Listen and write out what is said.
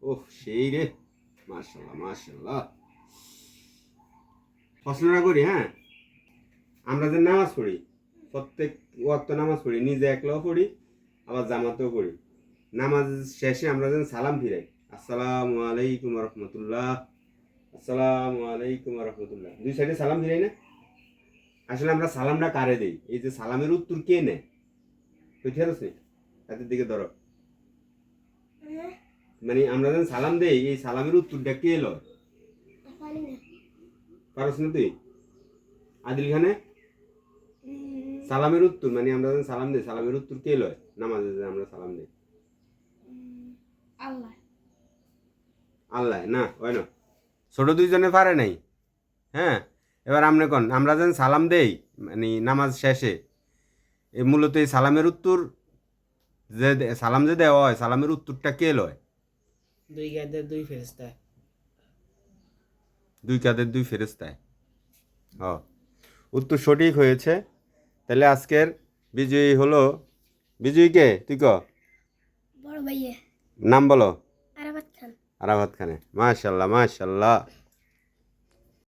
ওহ সেই রে, মাশাল্লাহ মাশাল্লাহ। প্রশ্নটা করি, হ্যাঁ। আমরা যে নামাজ পড়ি, প্রত্যেক ওয়াক্ত নামাজ পড়ি, নিজে একলাও পড়ি আবার জামাতেও পড়ি। নামাজ শেষে আমরা যেন সালাম ফিরাই, আসসালামু আলাইকুম রহমতুল্লাহ, আসসালামু আলাইকুম রহমতুল্লাহ, দুই সাইডে সালাম ফিরাই না? আসলে আমরা সালামটা কারে দেই? এই যে সালামের উত্তর কে নেয়? তুই খেয়াল আছে? হাতের দিকে ধরো। মানে আমরা যখন সালাম দেই, এই সালামের উত্তরটা কে লয়? পারস না তুই? আদিল খানে, সালামের উত্তর মানে আমরা যখন সালাম দেই, সালামের উত্তর কে লয় নামাজে যে আমরা সালাম দেই? আল্লাহ। আল্লাহ না, হয় না। ছোট দুইজনে পারে নাই। হ্যাঁ, এবার আপনি কোন, আমরা যখন সালাম দেই মানে নামাজ শেষে, এই মূলত এই সালামের উত্তর যে সালাম যে দেওয়া হয়, সালামের উত্তরটা কে লয়? দুই গাদের দুই ফেরেশতা। দুই কাঁধের দুই ফেরেশতায়। ও, উত্তর সঠিক হয়েছে। তাহলে আজকের বিজয়ী হলো, বিজয়ী কে তুই ক, বড় ভাইয়া নাম বলো। আরাফাত খান। আরাফাত খানে, মাশাল্লাহ মাশাল্লাহ।